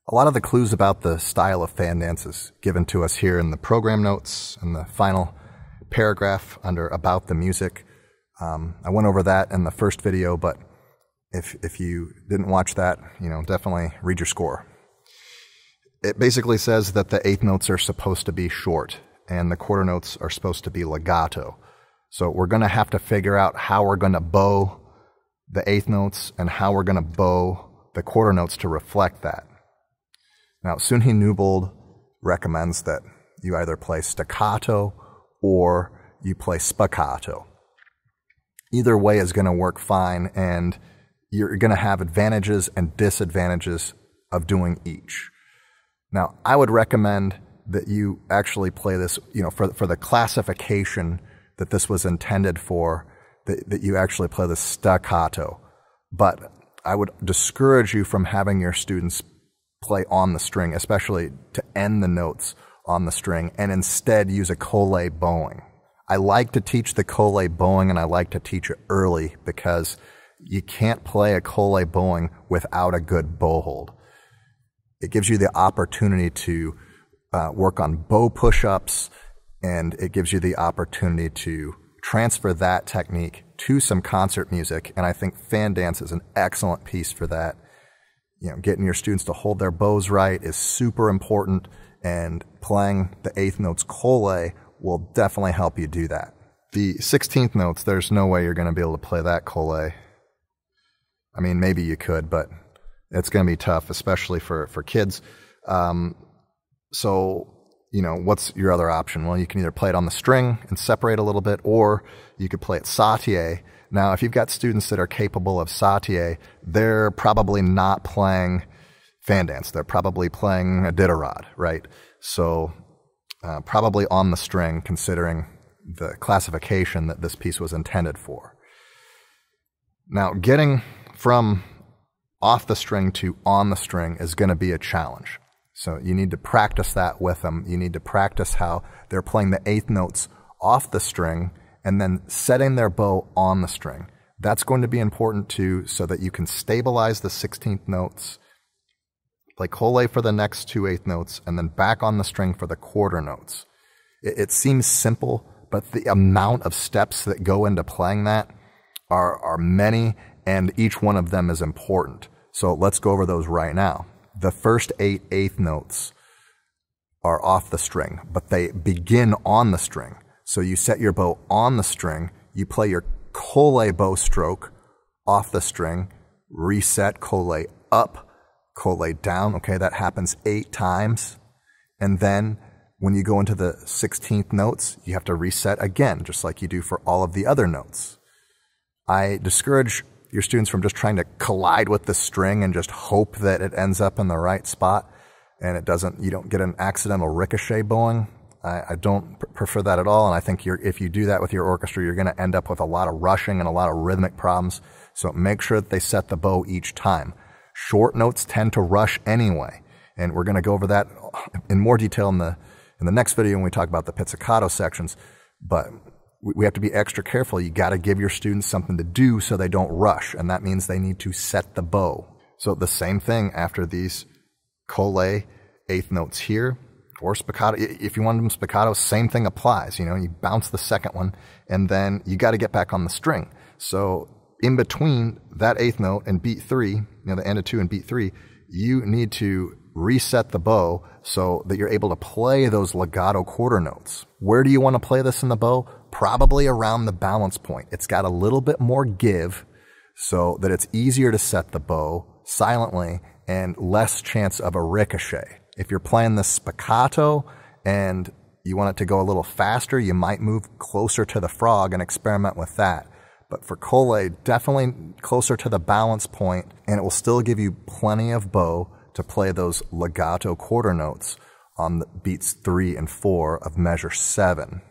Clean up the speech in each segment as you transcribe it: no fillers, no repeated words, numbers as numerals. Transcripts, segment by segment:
A lot of the clues about the style of fan dance is given to us here in the program notes and the final paragraph under About the Music. I went over that in the first video, but if you didn't watch that, definitely read your score. It basically says that the eighth notes are supposed to be short and the quarter notes are supposed to be legato. So we're going to have to figure out how we're going to bow the eighth notes and how we're going to bow the quarter notes to reflect that. Now, Sunhee Newbold recommends that you either play staccato or you play spiccato. Either way is going to work fine, and you're going to have advantages and disadvantages of doing each. Now, I would recommend that you actually play this, for the classification that this was intended for, that you actually play the staccato. But I would discourage you from having your students play on the string, especially to end the notes on the string, and instead use a colle bowing. I like to teach the colle bowing, and I like to teach it early because you can't play a colle bowing without a good bow hold. It gives you the opportunity to work on bow push-ups, and it gives you the opportunity to transfer that technique to some concert music, and I think fan dance is an excellent piece for that. Getting your students to hold their bows right is super important, and playing the eighth notes colle will definitely help you do that. The 16th notes, there's no way you're going to be able to play that colle. I mean, maybe you could, but it's going to be tough, especially for kids. So, what's your other option? Well, you can either play it on the string and separate a little bit, or you could play it sautillé. Now, if you've got students that are capable of sautillé, they're probably not playing fan dance. They're probably playing a diderot, right? So probably on the string, considering the classification that this piece was intended for. Now, getting from off the string to on the string is going to be a challenge. So you need to practice that with them. You need to practice how they're playing the eighth notes off the string and then setting their bow on the string. That's going to be important too, so that you can stabilize the 16th notes, play colle for the next two eighth notes, and then back on the string for the quarter notes. It seems simple, but the amount of steps that go into playing that are many, and each one of them is important. So let's go over those right now. The first 8 eighth notes are off the string, but they begin on the string. So you set your bow on the string, you play your colle bow stroke off the string, reset, colle up, colle down. Okay, that happens 8 times. And then when you go into the 16th notes, you have to reset again, just like you do for all of the other notes. I discourage your students from just trying to collide with the string and just hope that it ends up in the right spot and you don't get an accidental ricochet bowing. I don't prefer that at all, and I think if you do that with your orchestra, you're going to end up with a lot of rushing and a lot of rhythmic problems. So make sure that they set the bow each time. Short notes tend to rush anyway, and we're going to go over that in more detail in the next video when we talk about the pizzicato sections. But we have to be extra careful. You got to give your students something to do so they don't rush, and that means they need to set the bow. So the same thing after these colle eighth notes here, or spiccato. If you want them spiccato, same thing applies. You bounce the second one, and then you got to get back on the string. So in between that eighth note and beat 3, the end of 2 and beat 3, you need to reset the bow so that you're able to play those legato quarter notes. Where do you want to play this in the bow? Probably around the balance point. It's got a little bit more give so that it's easier to set the bow silently and less chance of a ricochet. If you're playing the spiccato and you want it to go a little faster, you might move closer to the frog and experiment with that. But for colle, definitely closer to the balance point, and it will still give you plenty of bow to play those legato quarter notes on the beats 3 and 4 of measure 7.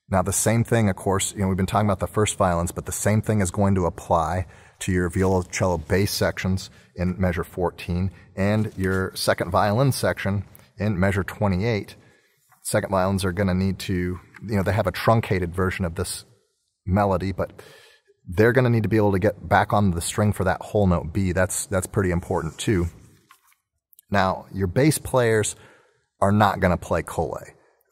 Now the same thing, of course, we've been talking about the first violins, but the same thing is going to apply to your violoncello bass sections in measure 14 and your second violin section in measure 28. Second violins are going to need to, they have a truncated version of this melody, but they're going to need to be able to get back on the string for that whole note B. That's pretty important too. Now, your bass players are not going to play Cole.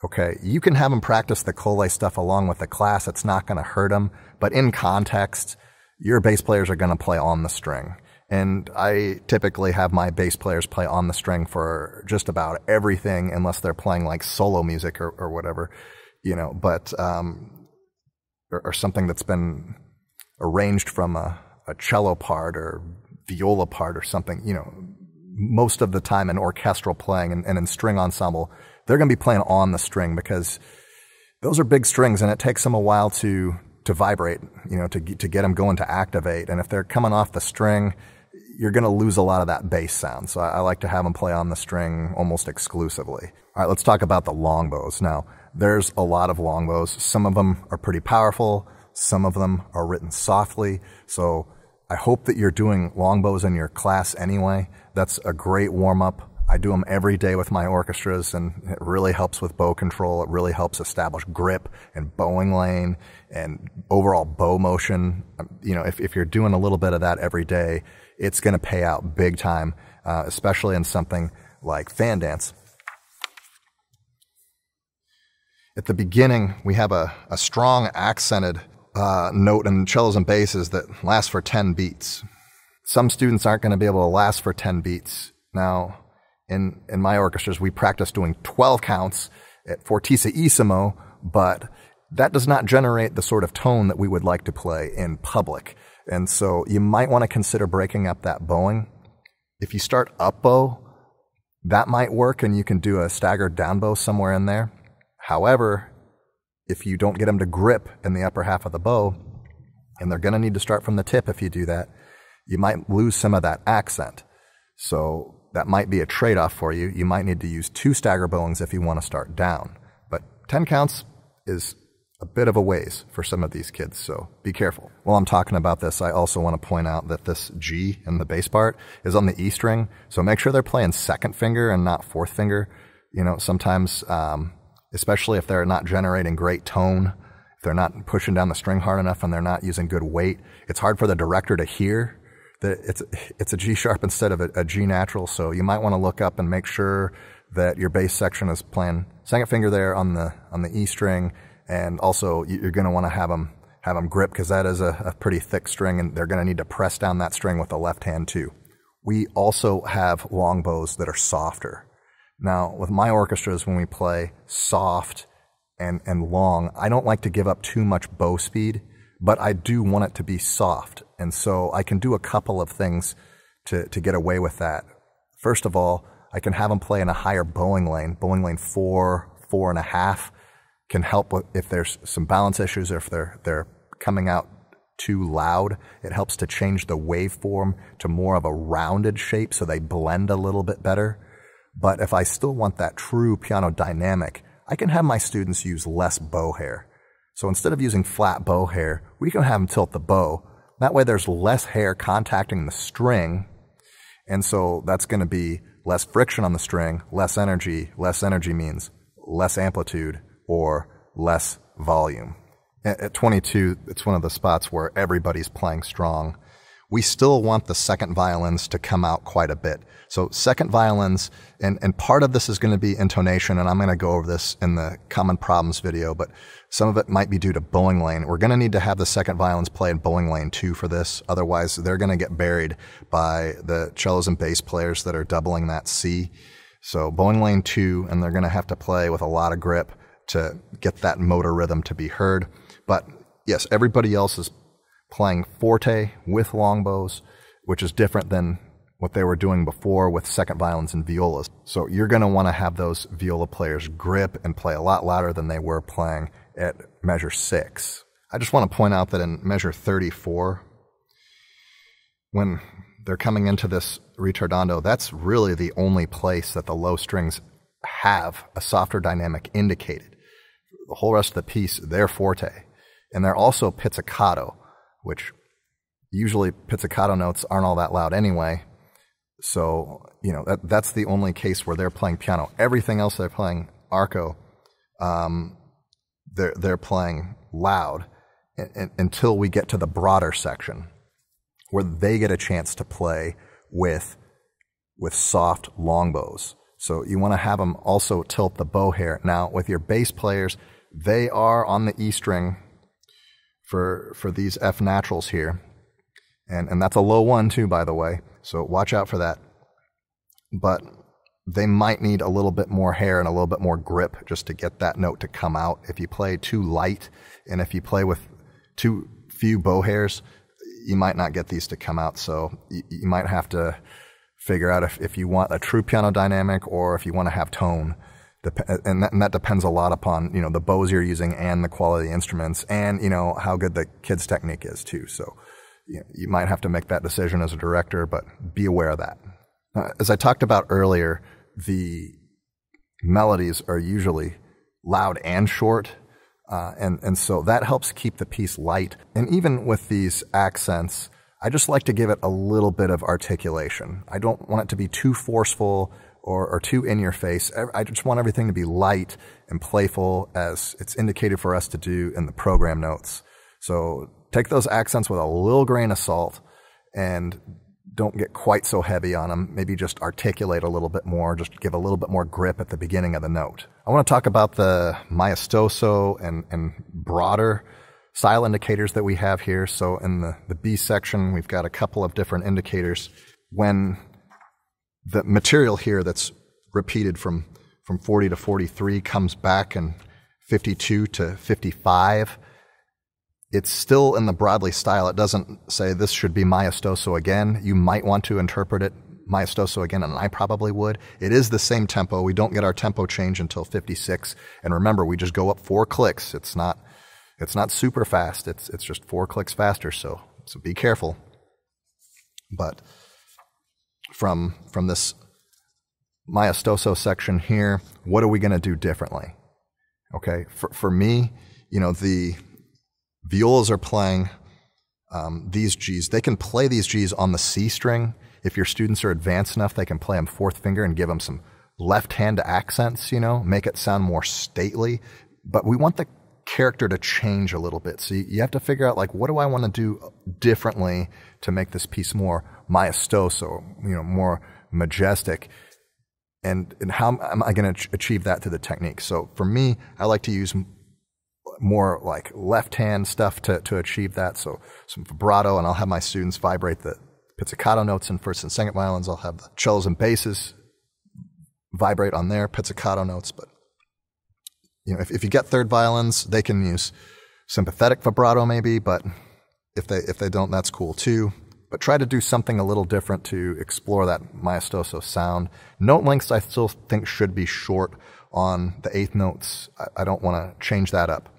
Okay, you can have them practice the Cole stuff along with the class. It's not going to hurt them. But in context, your bass players are going to play on the string. And I typically have my bass players play on the string for just about everything, unless they're playing like solo music or whatever, but, or something that's been arranged from a cello part or viola part or something, most of the time in orchestral playing and in string ensemble, they're going to be playing on the string because those are big strings and it takes them a while to vibrate, to get them going to activate. And if they're coming off the string, you're going to lose a lot of that bass sound. So I like to have them play on the string almost exclusively. All right, let's talk about the long bows. Now, there's a lot of long bows. Some of them are pretty powerful. Some of them are written softly. So I hope that you're doing long bows in your class anyway. That's a great warm-up. I do them every day with my orchestras, and it really helps with bow control. It really helps establish grip and bowing lane and overall bow motion. If you're doing a little bit of that every day, it's going to pay out big time, especially in something like fan dance. At the beginning, we have a strong accented note in cellos and basses that lasts for 10 beats. Some students aren't going to be able to last for 10 beats. Now, in my orchestras, we practice doing 12 counts at fortissimo, but that does not generate the sort of tone that we would like to play in public. And so you might want to consider breaking up that bowing. If you start up bow, that might work and you can do a staggered down bow somewhere in there. However, if you don't get them to grip in the upper half of the bow, and they're going to need to start from the tip if you do that, you might lose some of that accent. So that might be a trade-off for you. You might need to use 2 stagger bowings if you want to start down. But 10 counts is a bit of a ways for some of these kids, so be careful. While I'm talking about this, I also want to point out that this G in the bass part is on the E string, so make sure they're playing 2nd finger and not 4th finger. Sometimes, especially if they're not generating great tone, if they're not pushing down the string hard enough and they're not using good weight, it's hard for the director to hear that it's a G sharp instead of a G natural. So you might want to look up and make sure that your bass section is playing 2nd finger there on the E string, and also you're going to want to have them grip because that is a pretty thick string, and they're going to need to press down that string with the left hand too. We also have long bows that are softer. Now, with my orchestras, when we play soft and long, I don't like to give up too much bow speed, but I do want it to be soft. And so I can do a couple of things to get away with that. First of all, I can have them play in a higher bowing lane 4, 4.5 can help with if there's some balance issues or if they're coming out too loud. It helps to change the waveform to more of a rounded shape so they blend a little bit better. But if I still want that true piano dynamic, I can have my students use less bow hair. So instead of using flat bow hair, we can have them tilt the bow. That way there's less hair contacting the string, and so that's going to be less friction on the string, less energy. Less energy means less amplitude or less volume. At 22, it's one of the spots where everybody's playing strong. We still want the second violins to come out quite a bit. So second violins, and part of this is going to be intonation, and I'm going to go over this in the Common Problems video, but some of it might be due to bowing lane. We're going to need to have the second violins play in bowing lane 2 for this. Otherwise, they're going to get buried by the cellos and bass players that are doubling that C. So bowing lane 2, and they're going to have to play with a lot of grip to get that motor rhythm to be heard. But yes, everybody else is playing forte with long bows, which is different than what they were doing before with second violins and violas. So you're going to want to have those viola players grip and play a lot louder than they were playing at measure 6. I just want to point out that in measure 34, when they're coming into this ritardando, that's really the only place that the low strings have a softer dynamic indicated. The whole rest of the piece, they're forte. And they're also pizzicato, which usually pizzicato notes aren't all that loud anyway. So, that's the only case where they're playing piano. Everything else they're playing arco, they're playing loud until we get to the broader section where they get a chance to play with with soft long bows. So you want to have them also tilt the bow hair. Now, with your bass players, they are on the E string for these F naturals here. And that's a low one too, by the way. So watch out for that. But they might need a little bit more hair and a little bit more grip just to get that note to come out. If you play too light and if you play with too few bow hairs, you might not get these to come out. So you might have to figure out if you want a true piano dynamic or if you want to have tone. And that depends a lot upon, the bows you're using and the quality of the instruments and, how good the kid's technique is too. So you might have to make that decision as a director, but be aware of that. As I talked about earlier, the melodies are usually loud and short, and so that helps keep the piece light. And even with these accents, I just like to give it a little bit of articulation. I don't want it to be too forceful or too in your face. I just want everything to be light and playful as it's indicated for us to do in the program notes. So take those accents with a little grain of salt and don't get quite so heavy on them. Maybe just articulate a little bit more, just give a little bit more grip at the beginning of the note. I want to talk about the maestoso and broader style indicators that we have here. So in the B section, we've got a couple of different indicators. When the material here that's repeated from 40 to 43 comes back in 52 to 55, it's still in the broadly style. It doesn't say this should be maestoso again. You might want to interpret it maestoso again, and I probably would. It is the same tempo. We don't get our tempo change until 56. And remember, we just go up 4 clicks. It's not super fast. It's just 4 clicks faster. So be careful. But from this maestoso section here, what are we going to do differently? Okay, for me, the violas are playing these Gs. They can play these Gs on the C string. If your students are advanced enough, they can play them 4th finger and give them some left-hand accents, make it sound more stately. But we want the character to change a little bit. So you have to figure out, what do I want to do differently to make this piece more maestoso, more majestic? And how am I going to achieve that through the technique? So for me, I like to use more left-hand stuff to achieve that. So some vibrato, and I'll have my students vibrate the pizzicato notes in first and second violins. I'll have the cellos and basses vibrate on their pizzicato notes. But if you get third violins, they can use sympathetic vibrato maybe. But if they don't, that's cool too. But try to do something a little different to explore that maestoso sound. Note lengths I still think should be short on the 8th notes. I don't want to change that up.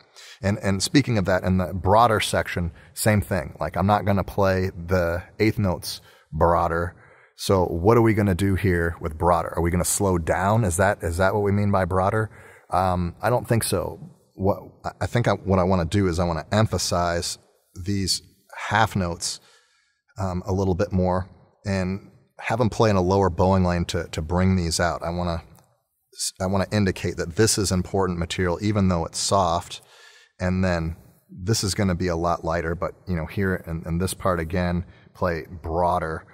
And speaking of that, in the broader section, same thing. I'm not going to play the 8th notes broader. So what are we going to do here with broader? Are we going to slow down? Is that what we mean by broader? I don't think so. What I want to do is I want to emphasize these half notes a little bit more and have them play in a lower bowing lane to bring these out. I want to indicate that this is important material, even though it's soft. And then this is going to be a lot lighter, but, here in this part again, play broader,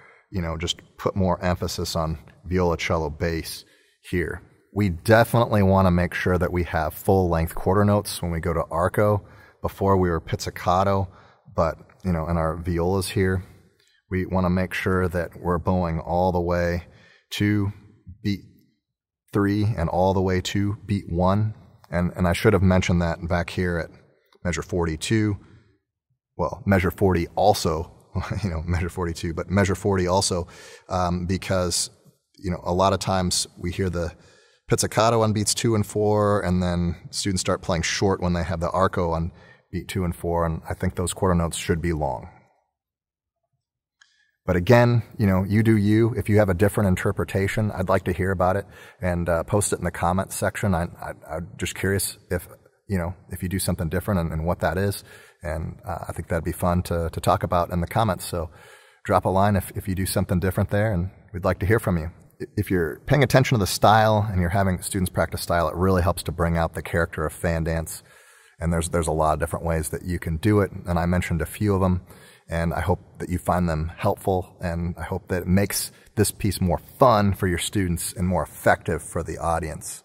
just put more emphasis on viola, cello, bass here. We definitely want to make sure that we have full-length quarter notes when we go to arco. Before we were pizzicato, but, in our violas here, we want to make sure that we're bowing all the way to beat 3 and all the way to beat 1. And I should have mentioned that back here at measure 42. Well, measure 40 also, measure 42, but measure 40 also, because, a lot of times we hear the pizzicato on beats 2 and 4, and then students start playing short when they have the arco on beat 2 and 4, and I think those quarter notes should be long. But again, you do you. If you have a different interpretation, I'd like to hear about it and post it in the comments section. I'm just curious if you do something different and what that is. And I think that'd be fun to talk about in the comments. So drop a line if you do something different there, and we'd like to hear from you. If you're paying attention to the style and you're having students practice style, it really helps to bring out the character of fan dance. And there's a lot of different ways that you can do it, and I mentioned a few of them. and I hope that you find them helpful, and I hope that it makes this piece more fun for your students and more effective for the audience.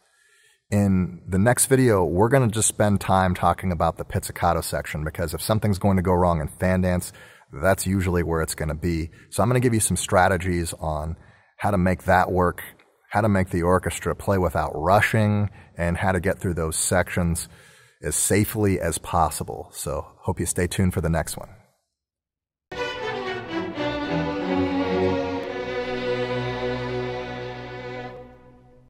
In the next video, we're going to just spend time talking about the pizzicato section, because if something's going to go wrong in fan dance, that's usually where it's going to be. So I'm going to give you some strategies on how to make that work, how to make the orchestra play without rushing, and how to get through those sections as safely as possible. So hope you stay tuned for the next one.